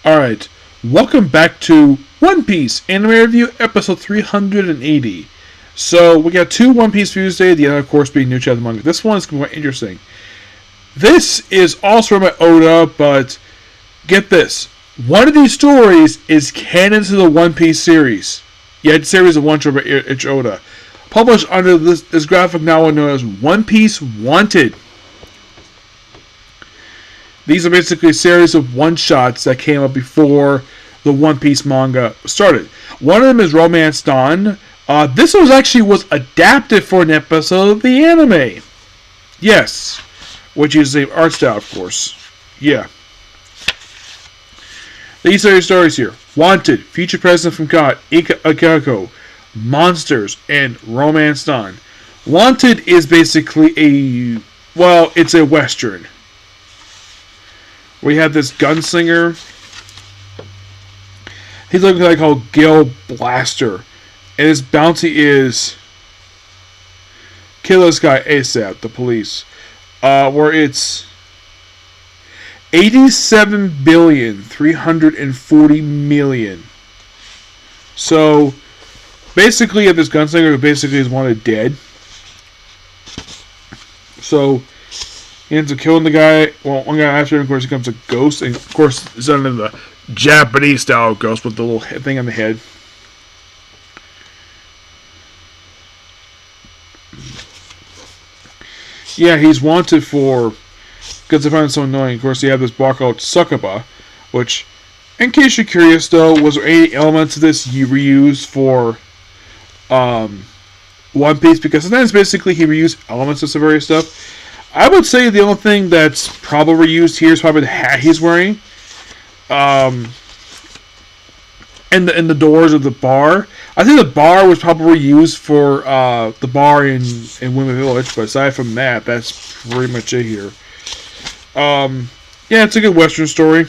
Alright, welcome back to One Piece Anime Review, episode 380. So, we got two One Piece views today, the other, of course, being New Chapter Manga. This one is quite interesting. This is also from Oda, but get this. One of these stories is canon to the One Piece series. Yeah, it's a series of one shot by Itch Oda. Published under this graphic novel known as One Piece Wanted. These are basically a series of one-shots that came up before the One Piece manga started. One of them is Romance Dawn. This was adapted for an episode of the anime. Yes. Which is the art style, of course. Yeah. These are your stories here. Wanted, Future President from God, Ikako, Monsters, and Romance Dawn. Wanted is basically it's a western. We have this gunslinger. He's looking like called Gil Blaster. And his bounty is kill this guy ASAP, the police. Where it's 87,340,000,000. So basically, this gunslinger who basically is wanted dead. So he ends up killing the guy. Well, one guy after him, of course, becomes a ghost. And, of course, it's done in the Japanese style ghost with the little thing on the head. Yeah, he's wanted for... because I find it so annoying. Of course, you have this bar called Sakaba, which, in case you're curious, though, was there any elements of this you reused for One Piece? Because sometimes, basically, he reused elements of some various stuff. I would say the only thing that's probably reused here is probably the hat he's wearing. And the doors of the bar. I think the bar was probably used for the bar in Women Village, but aside from that, that's pretty much it here. Yeah, it's a good Western story.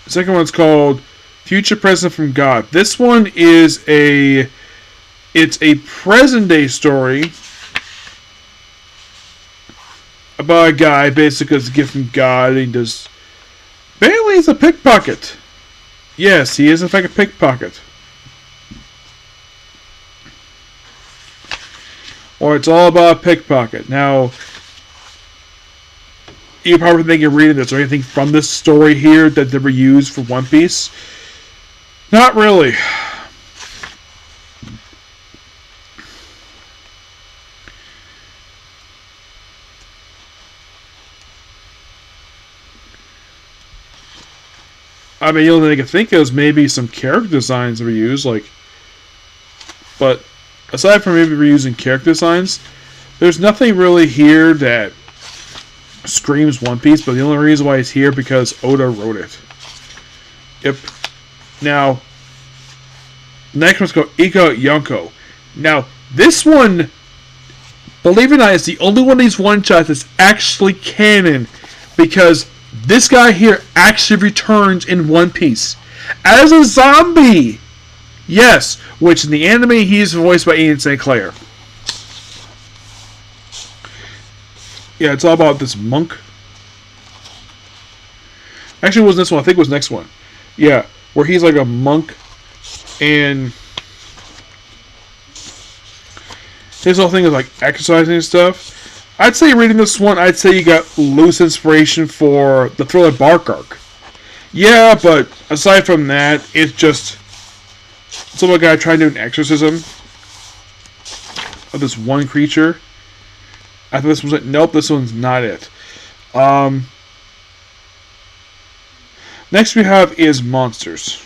The second one's called Future President from God. This one is it's a present day story about a guy basically gets a gift from God and he does. Apparently, he's a pickpocket. Yes, he is in fact a pickpocket. Or it's all about a pickpocket. Now, you probably think you're reading this or anything from this story here that they were used for One Piece. Not really. I mean, the only thing I can think of is maybe some character designs that were used, but aside from maybe reusing character designs, there's nothing really here that screams One Piece, but the only reason why it's here because Oda wrote it. Yep. Now, next one's called Ika Yonko. Now, this one, believe it or not, is the only one of these one-shots that's actually canon, because this guy here actually returns in One Piece as a zombie. Yes, which in the anime he's voiced by Ian St. Clair. Yeah, it's all about this monk. Actually, it wasn't this one. I think it was the next one. Yeah, where he's like a monk and his whole thing is like exercising and stuff. I'd say reading this one, I'd say you got loose inspiration for the Thriller Bark arc. Yeah, but aside from that, it's just some guy trying to do an exorcism of this one creature. I thought this was it. Nope, this one's not it. Next we have is Monsters.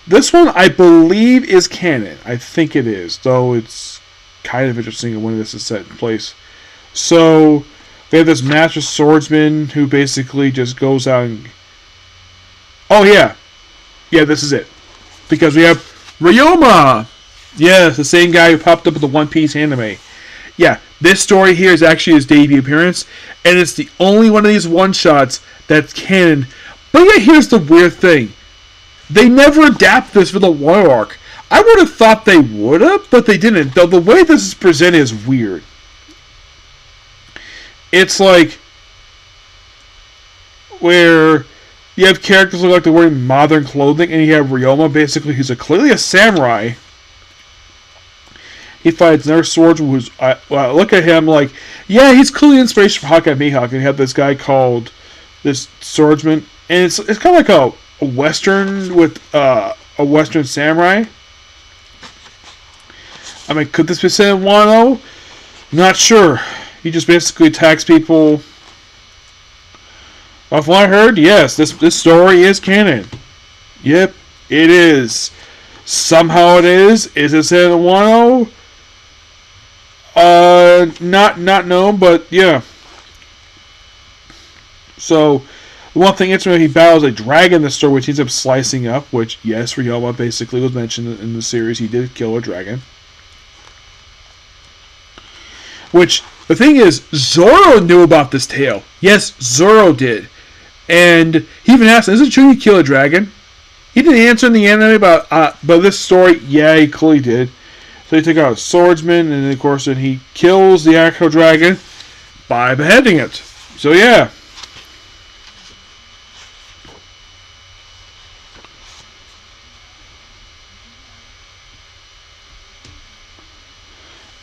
This one, I believe, is canon. I think it is, though it's kind of interesting when this is set in place. So, they have this master swordsman who basically just goes out and... oh, yeah. Yeah, this is it. Because we have Ryoma! Yes, the same guy who popped up in the One Piece anime. Yeah, this story here is actually his debut appearance, and it's the only one of these one-shots that's canon. But yeah, here's the weird thing. They never adapt this for the Wano arc. I would have thought they would have, but they didn't. Though the way this is presented is weird. It's like where you have characters look like they're wearing modern clothing, and you have Ryoma, basically, who's clearly a samurai. He fights another swordsman who's... look at him like... Yeah, he's clearly inspiration from Hawkeye Mihawk. And you have this guy called... This swordsman. And it's kind of like a Western with a Western samurai. I mean, could this be set in Wano? Not sure. He just basically attacks people... Of what I heard, yes, this story is canon. Yep, it is. Somehow it is. Is it set in Wano? Not known, but yeah. So, the one thing interesting, he battles a dragon in the story, which ends up slicing up. Which, yes, Ryoma basically was mentioned in the series. He did kill a dragon. Which, the thing is, Zoro knew about this tale. Yes, Zoro did. And he even asked, is it true you kill a dragon? He didn't answer in the anime but this story, yeah, he clearly did. So he took out a swordsman, and of course then he kills the actual dragon by beheading it. So yeah.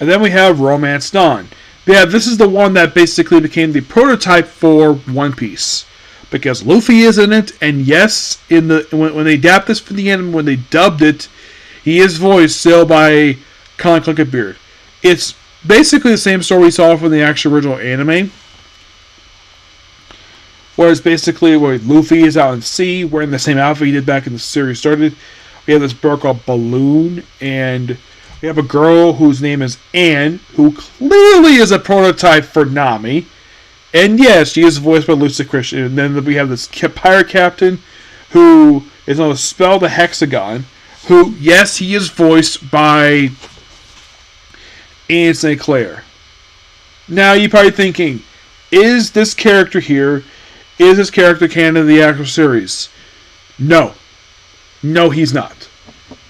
And then we have Romance Dawn. Yeah, this is the one that basically became the prototype for One Piece. Because Luffy is in it, and yes, in the when they adapt this for the anime, when they dubbed it, he is voiced still by Colin Clinkenbeard. It's basically the same story we saw from the actual original anime. Whereas basically where Luffy is out in sea, wearing the same outfit he did back in the series started. We have this girl called Balloon, and we have a girl whose name is Anne, who clearly is a prototype for Nami. And yes, she is voiced by Lucy Christian. And then we have this pirate captain who is on the Spell the Hexagon. Who, yes, he is voiced by Ian St. Clair. Now, you're probably thinking, is this character here, is this character canon of the actual series? No. No, he's not.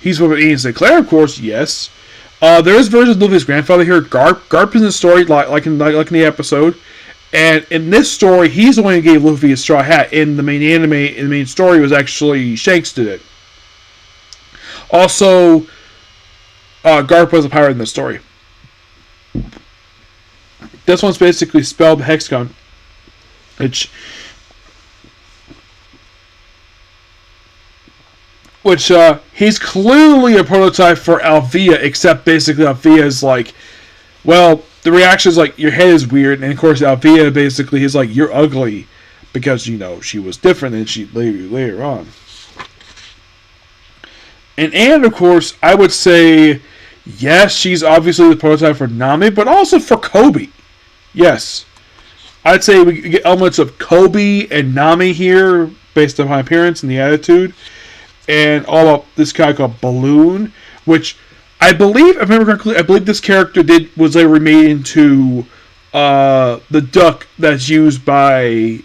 He's voiced by Ian St. Clair, of course, yes. There is versions of Luffy's grandfather here. Garp is in the story, like in the episode. And in this story, he's the one who gave Luffy his straw hat. In the main anime, in the main story, was actually Shanks did it. Also, Garp was a pirate in the story. This one's basically spelled Hexagon, which he's clearly a prototype for Althea, except basically Althea is like, well, the reaction is like, your head is weird, and of course Althea basically is like, you're ugly, because, you know, she was different than she later on. And of course, I would say, yes, she's obviously the prototype for Nami, but also for Kobe. Yes. I'd say we get elements of Kobe and Nami here, based on my appearance and the attitude. And all of this guy called Balloon, which I believe, if I remember correctly, I believe this character was later remade into the duck that's used by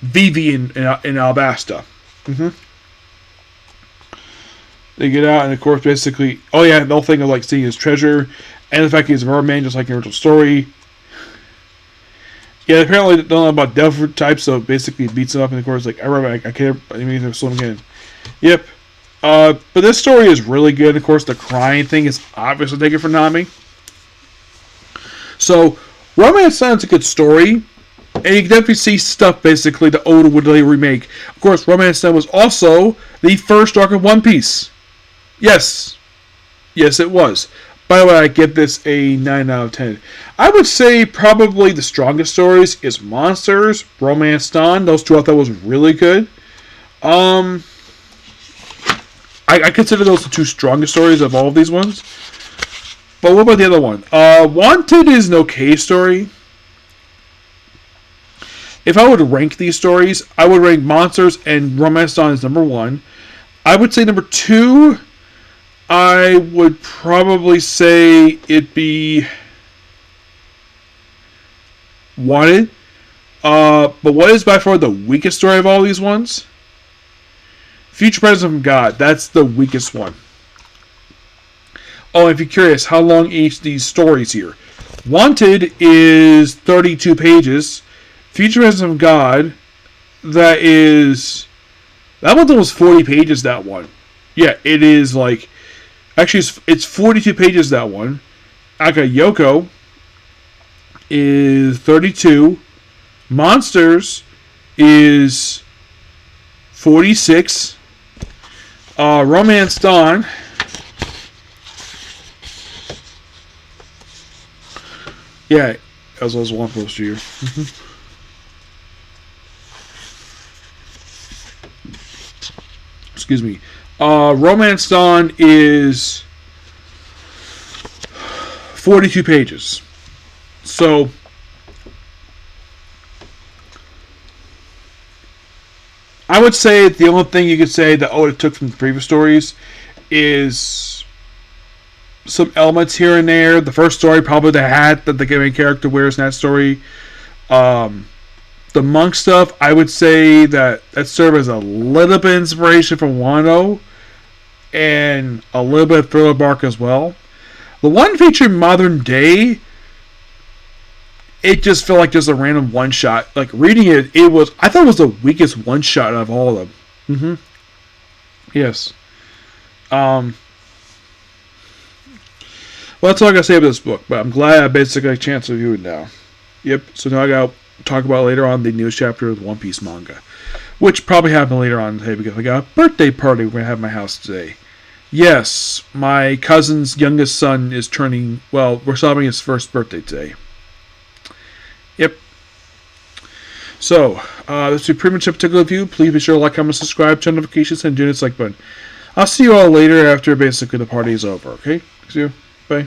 Vivi in Alabasta. Mm-hmm. They get out, and of course, basically, oh yeah, the whole thing of like seeing his treasure, and the fact he's a merman, just like in the original story. Yeah, apparently they don't know about devil types, so basically he beats him up, and of course, like, I can't even slow him again. Yep. But this story is really good. Of course, the crying thing is obviously taken from Nami. So, Romance Dawn is a good story. And you can definitely see stuff, basically, that Oda would later remake. Of course, Romance Dawn was also the first arc of One Piece. Yes. Yes, it was. By the way, I give this a 9 out of 10. I would say probably the strongest stories is Monsters, Romance Dawn. Those two I thought was really good. I consider those the two strongest stories of all of these ones. But what about the other one? Wanted is an okay story. If I would rank these stories, I would rank Monsters and Romance Dawn as number 1. I would say number 2, I would probably say it'd be Wanted. But what is by far the weakest story of all these ones? Future Presence from God. That's the weakest one. Oh, if you're curious, how long each of these stories here? Wanted is 32 pages. Futurism of God, that one was 40 pages, that one. Yeah, it is like, actually it's 42 pages, that one. Aka Yoko is 32. Monsters is 46. Romance Dawn, yeah, as well as one poster here. Excuse me. Romance Dawn is 42 pages. So, I would say the only thing you could say that it took from the previous stories is some elements here and there. The first story, probably the hat that the main character wears in that story. The monk stuff, I would say that served as a little bit of inspiration from Wano and a little bit of Thriller Bark as well. The one featuring Modern Day, it just felt like just a random one shot. Like reading it, I thought it was the weakest one shot of all of them. Yes. Well, that's all I gotta say about this book, but I'm glad I basically got a chance to review it now. Yep, so now I gotta talk about later on the newest chapter of the One Piece manga, which probably happened later on today because I got a birthday party we're gonna have at my house today. Yes, my cousin's youngest son is we're celebrating his first birthday today. Yep. So, this is pretty much a particular review. Please be sure to like, comment, subscribe, turn notifications, and do this like button. I'll see you all later after basically the party is over, okay? See you. Bye.